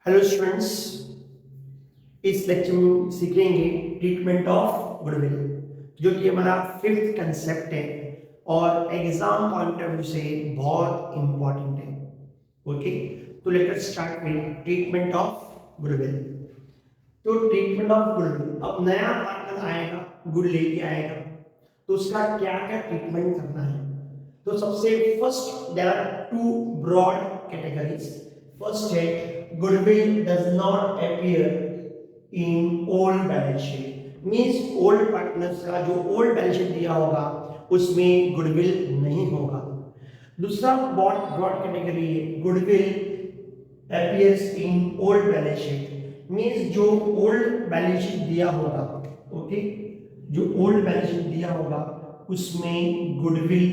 Hello students, इस lecture में सीखेंगे ट्रीटमेंट ऑफ गुडविल, जो कि हमारा फिफ्थ कंसेप्ट है और एग्जाम पॉइंट ऑफ व्यू से बहुत इंपॉर्टेंट है। ओके, तो let us start with treatment of goodwill. तो ट्रीटमेंट ऑफ गुडविल, अब नया पार्टनर आएगा, गुड लेके आएगा, तो उसका क्या क्या ट्रीटमेंट करना है। तो सबसे first there are two broad categories. First है goodwill does not appear in old balance sheet, means old partners का जो ओल्ड बैलेंस शीट दिया होगा उसमें गुडविल नहीं होगा। दूसरा ब्रॉड कैटेगरी है goodwill appears in old balance sheet, means जो old balance sheet दिया होगा, ओके, जो old balance sheet दिया होगा उसमें गुडविल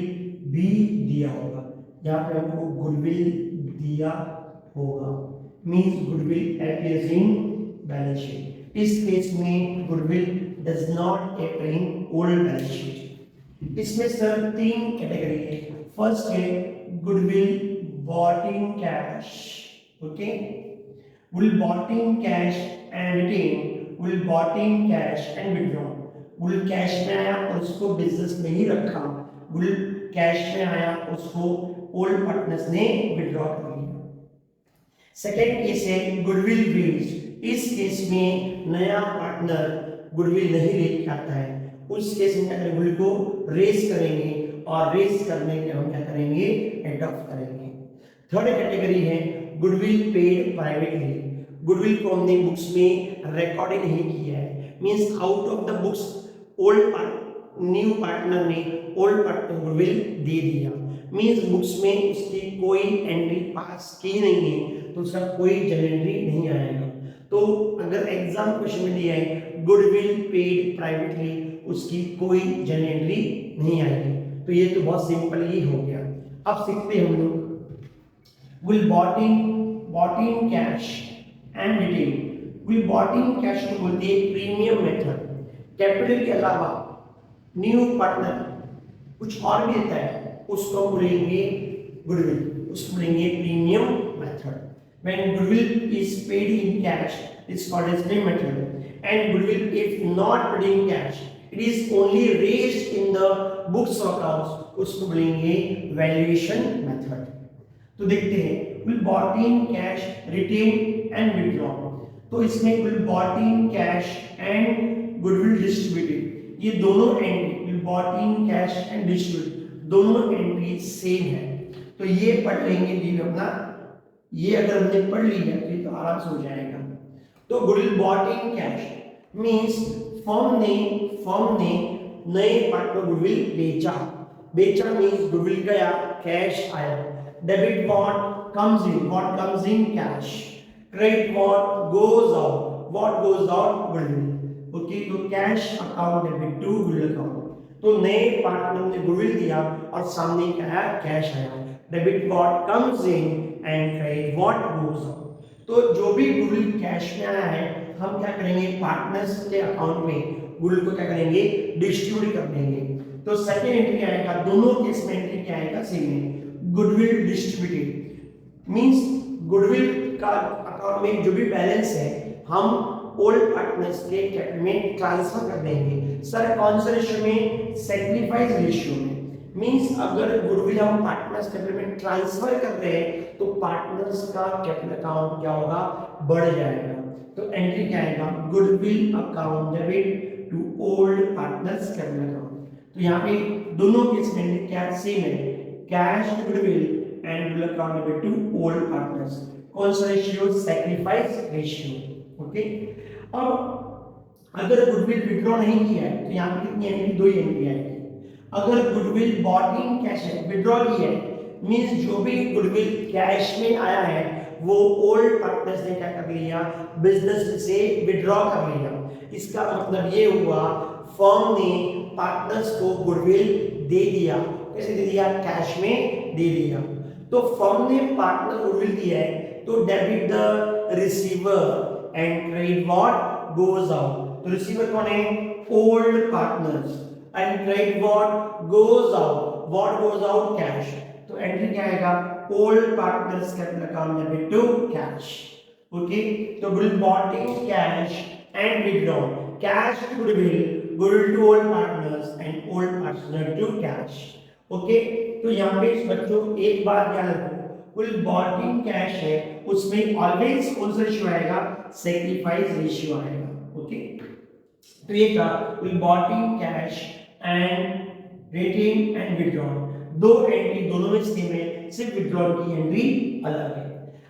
भी दिया होगा। यहाँ पे हमको गुडविल दिया होगा, means goodwill appears in balance sheet। इस केस में goodwill does not appear in old balance sheet। इसमें सर तीन कैटेगरी है। फर्स्ट है goodwill bought in cash, okay, will bought in cash and retain, will bought in cash and withdraw। will cash में आया और उसको business में ही रखा, will कैश में आया उसको ओल्ड पार्टनर्स ने विड्रॉ कर लिया। सेकेंड केस है गुडविल रेज। इस केस में नया पार्टनर गुडविल नहीं लेके आता है, उस केस में क्या करेंगे, गुडविल को रेज करेंगे और रेज करने के हम क्या करेंगे, एडॉप्ट करेंगे। थर्ड कैटेगरी है गुडविल पेड प्राइवेटली। गुडविल को हमने बुक्स में रिकॉर्ड नहीं किया है, means out of the books old new partner ने ओल्ड पार्टनर गुडविल दे दिया, मींस बुक्स में उसकी कोई एंट्री पास की नहीं है, तो उसका कोई जर्नल एंट्री नहीं आएगा। तो अगर एग्जाम क्वेश्चन में दिया है गुडविल पेड प्राइवेटली, उसकी कोई जर्नल एंट्री नहीं आएगी। तो ये तो बहुत सिंपल ही हो गया। अब सीखते हैं हम लोग will bought in cash and retain। will bought in cash को बोलते हैं प्रीमियम मेथड। कैपिटल के अलावा न्यू पार्टनर कुछ और भी देता है, उसको बोलेंगे गुडविल, उसको बोलेंगे premium method. when goodwill is paid in cash it's called as premium method, and goodwill if not paid in cash it is only raised in the books of accounts, उसको बोलेंगे वैल्यूएशन मेथड। तो देखते हैं will bought in cash, retain and withdraw। तो इसमें will bought in cash and goodwill distributed, ये दोनों entry will bought in cash and distributed दोनों एंट्री सेम है। तो ये पढ़ लेंगे जी अपना, ये अगर हमने पढ़ लिया तो ये तो आराम से हो जाएगा। तो goodwill bought in cash means firm ने नए पार्टनर गुडविल बेचा मींस गुडविल गया, कैश आया। Debit what comes in cash, credit what goes out goodwill. Okay, तो cash account debit to goodwill account. तो नए पार्टनर ने गुडविल दिया और सामने क्या आया, कैश आया। Debit what comes in and credit what goes out. तो जो भी गुडविल कैश में आया है हम क्या करेंगे, पार्टनर्स के अकाउंट में गुडविल को क्या करेंगे, डिस्ट्रीब्यूट कर देंगे। तो सेकंड एंट्री आएगा, दोनों केस में एंट्री क्या आएगा, सेम है, गुडविल डिस्ट्रीब्यूटेड मींस गुडविल का अकाउंट में जो भी बैलेंस है हम ओल्ड पार्टनर्स के कैपिटल में ट्रांसफर कर देंगे। सर कौन सा रेशियो में, सैक्रिफाइस रेशियो में। मींस अगर गुडविल हम पार्टनर्स कैपिटल में ट्रांसफर कर रहे हैं तो पार्टनर्स का कैपिटल अकाउंट क्या होगा, बढ़ जाएगा। तो एंट्री क्या आएगा, goodwill account debit to old partners capital account. तो यहाँ पे दोनों केस में क्या सेम है, cash to goodwill and goodwill account debit to old partners. कौन सा रेशियो, सैक्रिफाइस रेशियो। ओके, अब अगर गुडविल विड्रॉ नहीं किया है तो यहाँ पे कितनी एंट्री, दो ही एंट्री आएगी। अगर गुडविल बॉट इन कैश है, विड्रॉ किया है, मींस जो भी गुडविल कैश में आया है वो ओल्ड पार्टनर्स ने क्या कर लिया, बिजनेस से विड्रॉ कर लिया। इसका मतलब ये हुआ फर्म ने पार्टनर्स को गुडविल दे दिया। कैसे दे दिया, कैश में दे दिया। तो फर्म ने पार्टनर गुडविल दिया है तो debit the receiver and credit what goes out. तो रिसीवर कौन है, old partners, and credit what goes out, what goes out, cash. तो एंट्री क्या आएगा, old partners capital account debit to cash. Okay, तो goodwill bought in cash and withdrawn, cash to goodwill, goodwill to old partners and old partner to cash. Okay, तो यहाँ पे बच्चों एक बात याद रखो, गुडविल बॉट इन कैश है उसमें ऑलवेज कौन सा रेशियो आएगा, सेक्रीफाइस रेशियो आएगा। ओके, तो ये था goodwill bought in cash and retained and withdrawn, दो एंट्री दोनों में सेम है, सिर्फ विथड्रॉन की एंट्री अलग है।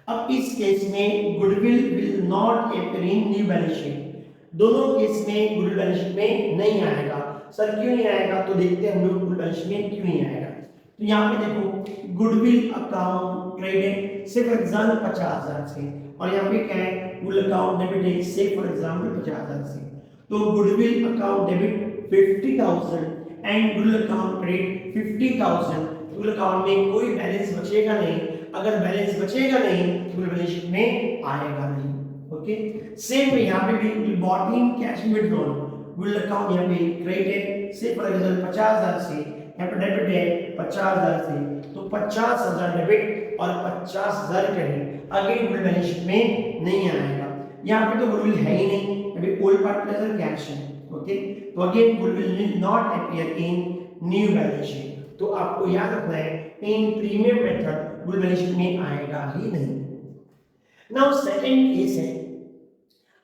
अब इस केस में goodwill will not appear in new balance sheet, दोनों केस में गुडविल बैलेंस शीट में नहीं आएगा। सर क्यों नहीं आएगा, तो देखते हैं हम लोग गुडविल बैलेंस शीट में क्यों नहीं आएगा। तो यहाँ पे देखो गुडविल अकाउंट क्रेडिट से फॉर एग्जांपल 50,000 से, और यहाँ पे क्या है गुडविल अकाउंट डेबिट से फॉर एग्जांपल 50,000 से, तो goodwill account debit 50,000 and goodwill account credit 50,000, goodwill account में कोई बैलेंस बचेगा नहीं, अगर बैलेंस बचेगा नहीं तो गुडविल बैलेंस शीट में आएगा नहीं। ओके, सेम यहाँ पे भी bought in cash withdrawn, goodwill account यहाँ पे क्रेडिट से फॉर एग्जांपल 50,000 से, यहाँ पे डेबिट है 50,000 से, तो 50,000 डेबिट और 50,000 credit, again goodwill balance sheet में नहीं आएगा। यहाँ पे तो गुडविल है ही नहीं, अभी ओल्ड पार्टनर्स और कैश है। ओके, तो again goodwill will not appear in new balance sheet, तो आपको याद रखना है in premium method goodwill balance sheet में आएगा ही नहीं। नाउ सेकंड केस है,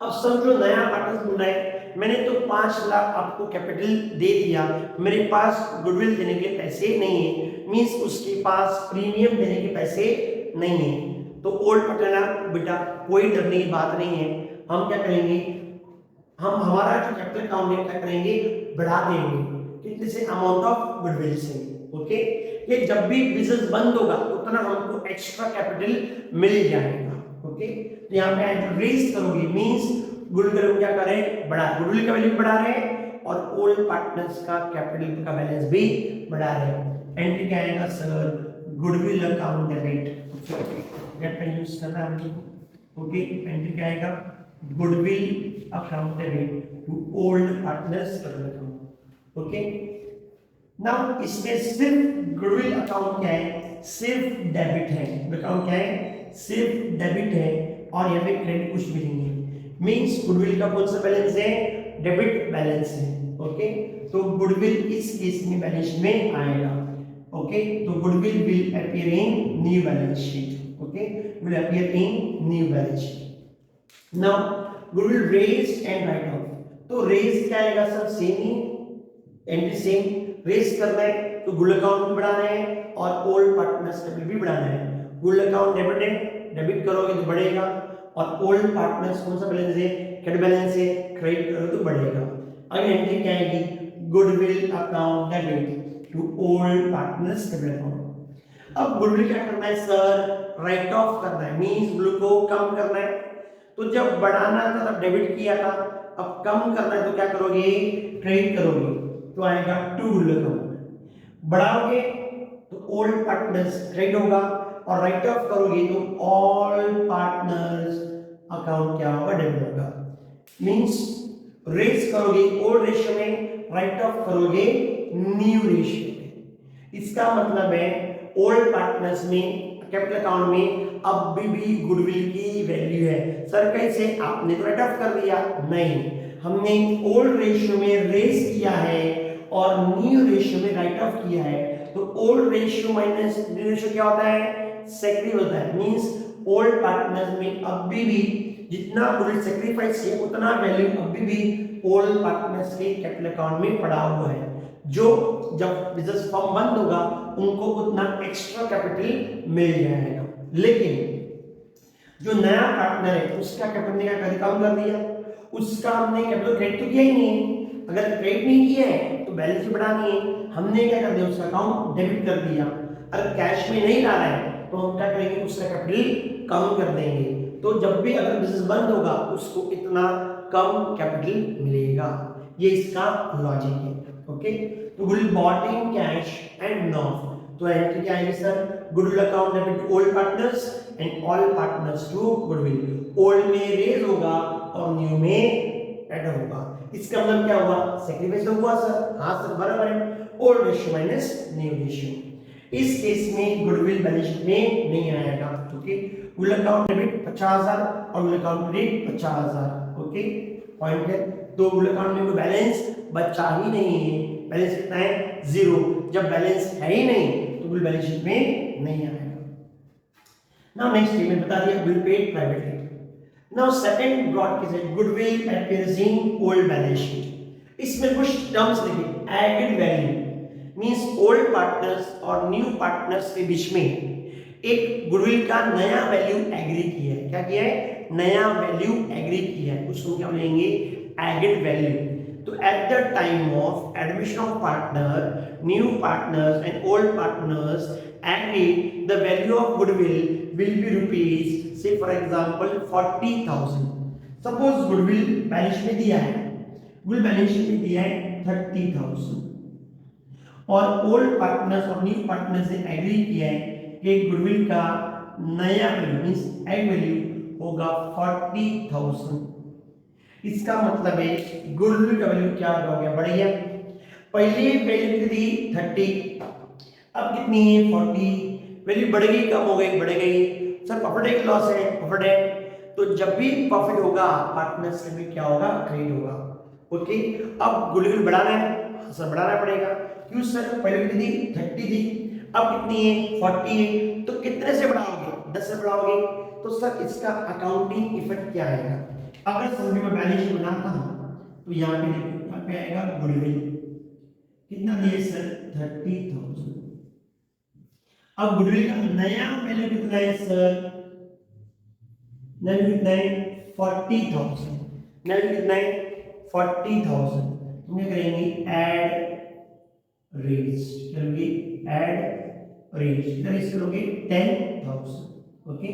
अब समझो नया पार्टनर ढूंढना है, मैंने तो 5 लाख आपको कैपिटल दे दिया, मेरे पास गुडविल देने के पैसे नहीं है, मींस उसके पास प्रीमियम देने के पैसे नहीं है, तो ओल्ड पार्टनर बेटा कोई डरने की बात नहीं है, हम क्या करेंगे, हम हमारा जो कैपिटल अकाउंट है क्या करेंगे, बढ़ा देंगे, कितने से, अमाउंट ऑफ गुडविल से। ओके, ये जब भी बिजनेस बंद होगा उतना हमको एक्स्ट्रा कैपिटल मिल जाएगा। ओके, तो यहाँ पे रेज करोगे मींस गुडविल क्या करें, बढ़ा, गुडविल का वैल्यू बढ़ा रहे हैं और ओल्ड पार्टनर्स का कैपिटल का बैलेंस भी बढ़ा रहे हैं। एंट्री क्या आएगा sir, goodwill account debit, date का यूज करना है हमको। ओके, एंट्री क्या आएगा, goodwill account debit to old partners account. Okay, now इसमें सिर्फ गुडविल अकाउंट क्या है, सिर्फ डेबिट है, अकाउंट क्या है, सिर्फ डेबिट है, और यहाँ पे क्रेडिट कुछ भी नहीं है, मींस गुडविल का कौन सा बैलेंस है, डेबिट बैलेंस है। ओके, तो गुडविल इस केस में बैलेंस में आएगा। ओके, तो goodwill will appear in new balance sheet. Okay, will appear in new balance sheet. Now goodwill raise and write off, तो रेज क्या आएगा सर, सेम ही एंट्री सेम, रेज करना है तो गुडविल अकाउंट भी बढ़ाना है और ओल्ड पार्टनर्स का भी बढ़ाना है। गुडविल अकाउंट डेबिट है, डेबिट करोगे तो बढ़ेगा, और ओल्ड पार्टनर्स कौन सा बैलेंस है, क्रेडिट बैलेंस है, क्रेडिट करोगे तो बढ़ेगा। अगली एंट्री क्या आएगी, goodwill account debit to old partners credit account. अब गुडविल क्या करना है सर, राइट ऑफ करना है, मींस गुडविल को कम करना है, तो जब बढ़ाना था तब डेबिट किया था, अब कम करना है तो क्या करोगे, क्रेडिट करोगे, तो आएगा टू गुडविल अकाउंट, बढ़ाओगे तो ओल्ड पार्टनर्स क्रेडिट होगा, और राइट ऑफ करोगे तो ऑल पार्टनर्स अकाउंट क्या होगा, डेबिट होगा। मींस रेज करोगे ओल्ड रेशियो में, राइट ऑफ करोगे न्यू रेशियो में। इसका मतलब है ओल्ड पार्टनर्स में कैपिटल अकाउंट में अब भी गुडविल की वैल्यू है। सर कैसे, आपने तो राइट ऑफ कर दिया, नहीं, हमने ओल्ड रेशियो में रेज किया है और न्यू रेशियो में राइट ऑफ किया है, तो old ratio minus new ratio क्या होता है, सेक्रीफाइस होता है, मींस ओल्ड पार्टनर्स में अब भी जितना गुडविल सेक्रीफाइस किया उतना वैल्यू अभी भी ओल्ड पार्टनर्स के कैपिटल अकाउंट में पड़ा हुआ है, जो जब बिजनेस फर्म बंद होगा उनको उतना एक्स्ट्रा कैपिटल मिल जाएगा। लेकिन जो नया पार्टनर है उसका कैपिटल ने कम कर दिया, उसका हमने कैपिटल क्रेडिट तो किया ही नहीं है, अगर क्रेडिट नहीं किया है तो बैलेंस बढ़ानी है, हमने क्या कर दिया, उसका अकाउंट डेबिट कर दिया। अगर कैश में नहीं ला रहा है तो हम क्या करेंगे, उसका कैपिटल कम कर देंगे, तो जब भी अगर बिजनेस बंद होगा उसको इतना कम कैपिटल मिलेगा, ये इसका लॉजिक है। ओके, तो goodwill bought in cash and now, तो एंट्री क्या आएगी sir, goodwill account debit to old partners and all partners to goodwill, old में रेज होगा और न्यू में ऐड होगा। इसका मतलब क्या हुआ, सेक्रीफाइस तो हुआ सर, हाँ सर बराबर है, old ratio minus new ratio. इस केस में गुडविल बैलेंस शीट में नहीं आएगा। ओके, विल अकाउंट डेबिट 50,000 और will account credit 50,000। Okay, point है। तो विल अकाउंट में कोई बैलेंस बचा ही नहीं है, बैलेंस कितना है 0। जब बैलेंस है ही नहीं तो विल बैलेंस शीट में नहीं आएगा। नाउ नेक्स्ट स्टेटमेंट बता दिया, will paid privately. Now second broad case है goodwill appears in old balance sheet. इसमें कुछ टर्म्स लिखे, added value means old partners और न्यू पार्टनर्स के बीच में एक गुडविल का नया वैल्यू एग्री किया है। क्या किया है? नया वैल्यू एग्री किया है, उसको क्या बोलेंगे? Added value. तो at the time of admission of partner, new partners and old partners agree the value of goodwill will be rupees, say for example 40,000। Suppose goodwill balance में दिया है, गुडविल बैलेंस में दिया है 30,000 और ओल्ड पार्टनर्स और new partners ने agree किया है कि गुडविल का नया वैल्यू मींस एड वैल्यू होगा 40,000। इसका मतलब है गुडविल का वैल्यू क्या हो गया? बढ़ गया। पहले वैल्यू थी 30, अब कितनी है? 40। वैल्यू बढ़ गई, कम हो गई, बढ़ गई। सर प्रॉफिट है कि लॉस है? प्रॉफिट है। तो जब भी प्रॉफिट होगा पार्टनर्स में क्या होगा? क्रेडिट होगा। ओके, अब गुडविल बढ़ाना है, सर बढ़ाना पड़ेगा। क्यों सर? पहले कितनी थी? 30 थी, अब कितनी है? 40 है। तो कितने से बढ़ाओगे? 10 से बढ़ाओगे। तो सर इसका अकाउंटिंग इफेक्ट क्या आएगा? अगर समझो मैं बैलेंस शीट बनाता हूं तो यहाँ पे देखो, यहाँ पे आएगा गुडविल कितना दिए सर? 30,000। अब गुडविल का नया वैल्यू कितना है सर? नया वैल्यू कितना है? 40,000। नया वैल्यू कितना है? 40,000। तुम क्या करेंगे? ऐड रेज्ड करोगे, ऐड रेज्ड कितना रेज करोगे? 10,000। ओके,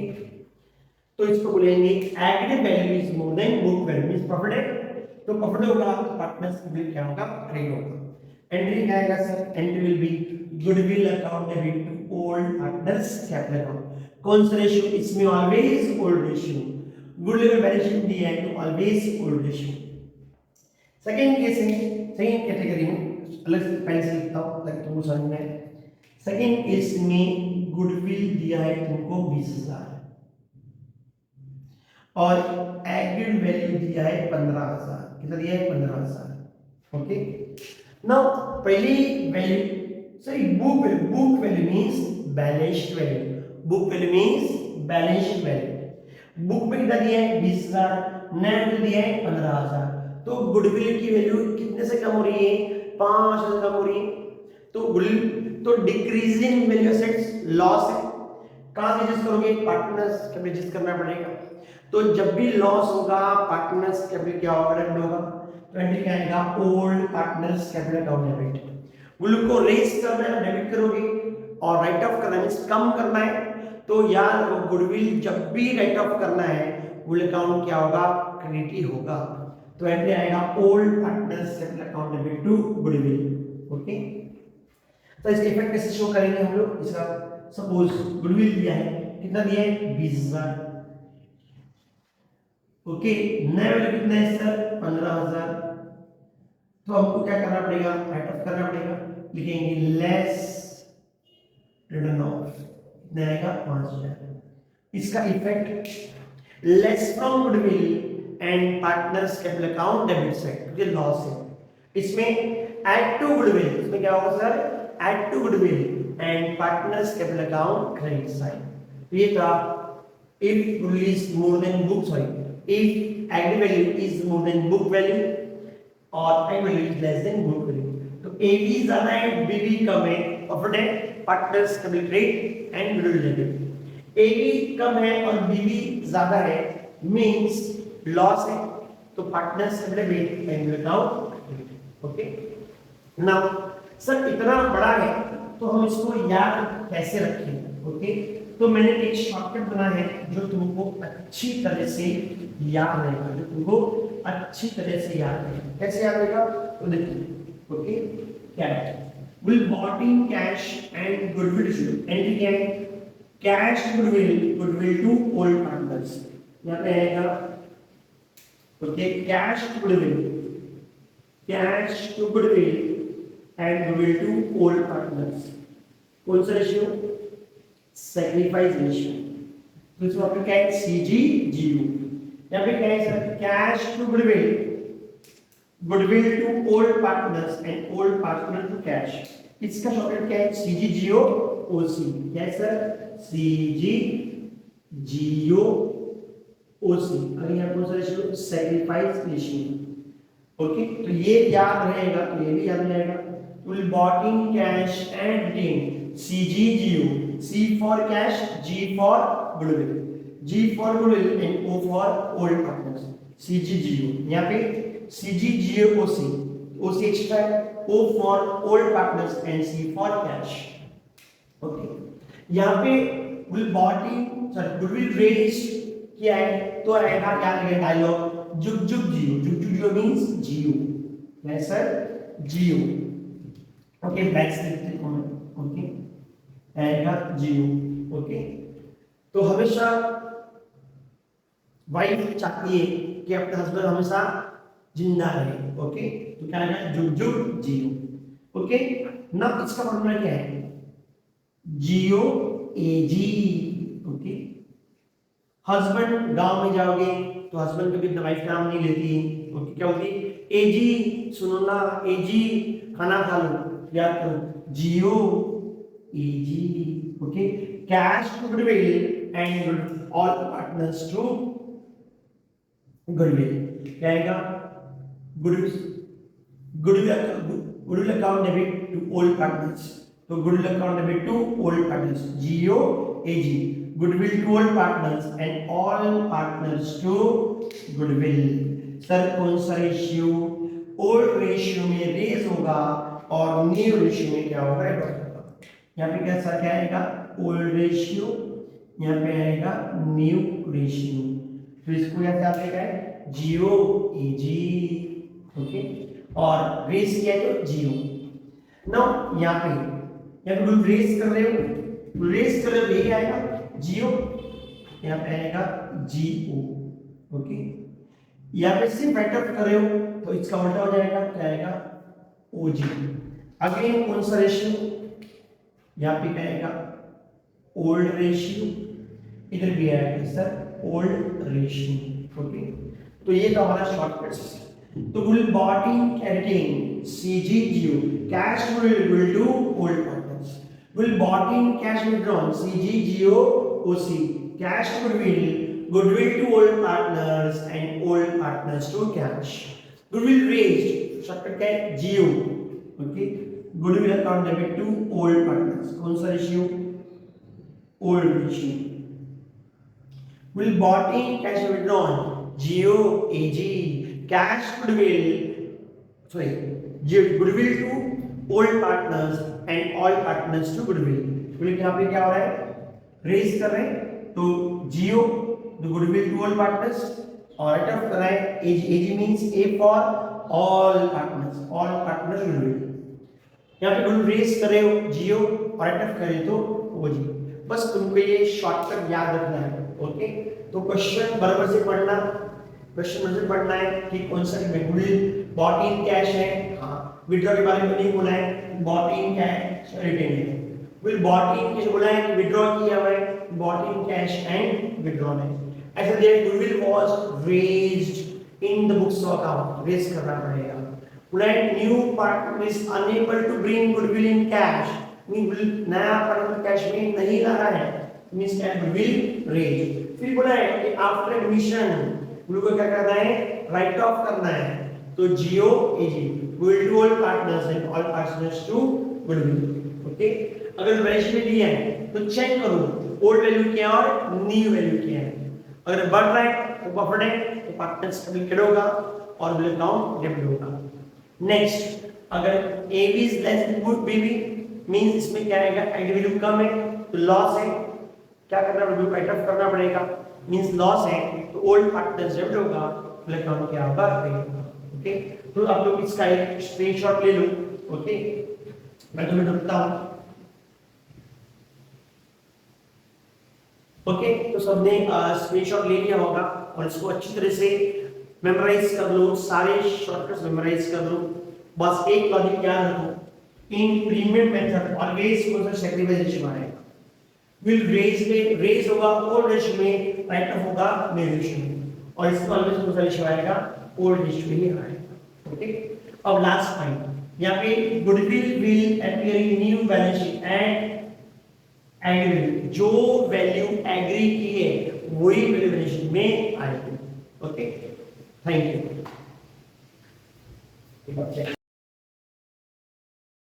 तो इसको बोलेंगे agreed value is more than book value means profit है। तो प्रॉफिट होगा तो पार्टनर्स के बिल क्या होगा? क्रेडिट होगा। एंट्री क्या आएगा sir? Entry will be goodwill account debit to old partners capital account. कौन सा रेशियो? इसमें always old ratio. Goodwill balance sheet दिया है तो always old ratio. Second case है, सेकंड कैटेगरी में अलग से पेन से लिखता हूं ताकि तुमको समझ में आए। सेकंड केस में गुडविल दिया है तुमको 20,000 और एग्रीड वैल्यू दिया है 15,000। कितना दिया है? 15,000। ओके, नाउ पहली value sorry book value means balance value. Book value means balance value. Book में कितना दिया है? 20,000, नया वैल्यू दिया है 15,000। तो गुडविल की वैल्यू कितने से कम हो रही है? 5 से कम हो रही है। तो गुडविल तो डिक्रीजिंग वैल्यू एसेट्स लॉस है। कहां से एडजस्ट करोगे? पार्टनर्स कैपिटल एडजस्ट करना पड़ेगा। तो जब भी लॉस होगा पार्टनर्स कैपिटल क्या होगा? डेबिट होगा। तो एंट्री क्या आएगा? Old partners capital account debit. Goodwill को रेज करना है डेबिट करोगे और राइट ऑफ करना है कम करना है। तो यार वो गुडविल जब भी राइट ऑफ करना है गुडविल अकाउंट क्या होगा? क्रेडिट ही होगा। तो एंट्री आएगा old partners capital account debit to goodwill. Okay, तो इसका इफेक्ट कैसे शो करेंगे हम लोग? इसका सपोज गुडविल दिया है, कितना दिया है? 20,000। ओके, नया वैल्यू कितना है सर? 15,000। तो हमको क्या करना पड़ेगा? राइट ऑफ करना पड़ेगा। लिखेंगे लेस रिटर्न ऑफ, कितना आएगा? 5,000। इसका effect less from goodwill and partners capital account debit side, क्योंकि लॉस है। इसमें ऐड टू गुडविल, इसमें क्या होगा सर? Add to goodwill and partners capital account credit side. ये था if goodwill is more than book, sorry, if equity value is more than book value और equity value is less than book value। तो AB ज्यादा है, BB कम है, profit है, partners capital credit and goodwill debit. AB कम है और BB ज्यादा है मींस लॉस है, तो partners capital credit and goodwill account. Okay, now sir इतना बड़ा है तो हम इसको याद कैसे रखें? ओके, तो मैंने एक शॉर्टकट बना है जो तुमको अच्छी तरह से याद रहेगा, जो तुमको अच्छी तरह से याद रहेगा। कैसे याद रहेगा? तो देखो, okay, cash will bought in cash and goodwill entry क्या है? Cash goodwill to old partners. यहाँ पे आएगा okay, cash to goodwill and goodwill to old partners. कौन सा रेशियो? Sacrifice ratio. तो इसमें आपका क्या है? CGGU। यहाँ पे क्या है sir? Cash to goodwill, goodwill to old partners and old partner to cash. इसका शॉर्टकट क्या है? CGGOOC। क्या है सर? CGGOOC। अगर यहाँ कौन सा रेशियो? Sacrifice ratio. ओके, तो ये याद रहेगा, तो ये भी याद रहेगा। Will bought in cash and retained, CGGO। C for cash, G for goodwill, G for goodwill and O for old partners, CGGO। यहाँ पे CGGOC, OC extra है, O for old partners and C for cash। Okay, यहाँ पे will bought in, sorry, goodwill raised किया है, तो आएगा, याद रखिए डायलॉग, जुग जुग जियो। जुग जुग जियो मींस जियो। क्या सर? जियो। ओके, ब्रैकेट्स लिखते हैं। ओके, आएगा जियो। ओके, तो हमेशा वाइफ चाहती है कि अपना हस्बैंड हमेशा जिंदा रहे। ओके, तो क्या आएगा? जुग जुग जियो। ओके, ना इसका फॉर्मूला क्या है? जियो एजी। ओके, हस्बैंड गांव में जाओगे तो हस्बैंड कभी अपनी वाइफ का नाम नहीं लेती। ओके, क्या होती? एजी सुनो ना, एजी खाना खा लो, याद करो, G O A G. Okay, cash to goodwill and all partners to goodwill. क्या आएगा? Goodwill, goodwill account debit to old partners, तो goodwill account debit to old partners, G O A G. Goodwill to old partners and all partners to goodwill. Sir कौन सा ratio? Old ratio में raise होगा और new ratio में क्या होगा? यहाँ पे कैसा क्या आएगा? ओल्ड रेशियो, यहाँ पे आएगा न्यू रेशियो। तो इसको यहाँ से आप है जियो एजी। ओके, और रेस किया है तो जियो। नाउ यहाँ पे रेस कर रहे हो, रेस कर रहे हो, यही आएगा जियो, यहाँ पे आएगा जीओ। ओके, यहाँ पे सिर्फ एडअप्ट कर रहे हो तो इसका उल्टा हो जाएगा, क्या आएगा? ओजी। अगेन कौन सा रेशियो? यहाँ पे क्या आएगा? Old ratio. इधर भी आएगा सर ओल्ड रेशियो। ओके, तो ये तो हमारा शॉर्टकट। तो will bought in crediting, CGGO, cash will to old partners, will bought in cash withdrawn, CGGOOC, cash goodwill to old partners and old partners to cash, goodwill raised, shortcut क्या है? GO। Okay, goodwill account debit to old partners, कौन सा ratio? Old ratio. will bought in cash withdrawn, GOAG, cash goodwill, sorry, goodwill to old partners and all partners to goodwill। goodwill यहाँ पे क्या हो रहा है? रेज कर रहे हैं, तो GO the goodwill to all partners, और राइट ऑफ कर रहा है AG means A for all partners, all partners goodwill। यहाँ पे goodwill रेज कर रहे हो GO और राइट ऑफ कर रहे तो OG। बस तुमको ये शॉर्टकट याद रखना है। ओके, तो क्वेश्चन बराबर से पढ़ना, क्वेश्चन में पढ़ना है कि कौन सा गुडविल बॉट इन कैश है। हाँ, विड्रॉ के बारे में नहीं बोला है, बॉट इन कैश रिटेन है। विल बॉट इन किसे बोला है? विड्रॉ किया हुआ है, bought in cash and withdrawn है। ऐसा दिया goodwill was raised in the books of account, raise करना पड़ेगा। बोला है new partner is unable to bring goodwill in cash, mean नया पार्टनर कैश में नहीं ला रहा है, मींस क्या? Goodwill raise. फिर बोला है कि आफ्टर एडमिशन को क्या करना है? राइट ऑफ करना है, तो G O A G, goodwill to all partners and all partners to goodwill. Okay, अगर वैल्यू में दिया है तो चेक करो ओल्ड वैल्यू क्या है और न्यू वैल्यू क्या है। अगर बढ़ रहा है तो बफर्ड है तो पार्टनर्स डुप्लीकेट होगा और बिल अकाउंट डेबिट होगा। नेक्स्ट, अगर A B is less than good B means इसमें क्या आएगा? एड वैल्यू कम है तो लॉस है, क्या करना पड़ेगा? राइट ऑफ करना पड़ेगा, मींस लॉस है तो ओल्ड पार्टनर्स डेबिट होगा, बिल अकाउंट क्या होगा? ओके, तो आप लोग इसका एक स्क्रीनशॉट ले लो। ओके, मैं तुम्हें बताता हूं। ओके, तो सबने स्क्रीनशॉट ले लिया होगा और इसको अच्छी तरह से मेमोराइज कर लो, सारे शॉर्टकट्स मेमोराइज कर लो। बस एक लॉजिक याद रखो इन प्रीमियम मेथड ऑलवेज कौन सा सैक्रिफाइस रेशियो आएगा, विल रेज में रेज होगा ओल्ड रेशियो में, राइट ऑफ होगा न्यू रेशियो में, और इसका ऑलवेज कौन सा रेशियो आएगा, ओल्ड रेशियो ही आएगा। ओके, अब लास्ट पॉइंट यहाँ पे goodwill will appear in new balance sheet and agree, जो वैल्यू एग्री की है वही वैल्यू बैलेंस शीट में आएगी। Okay, thank you.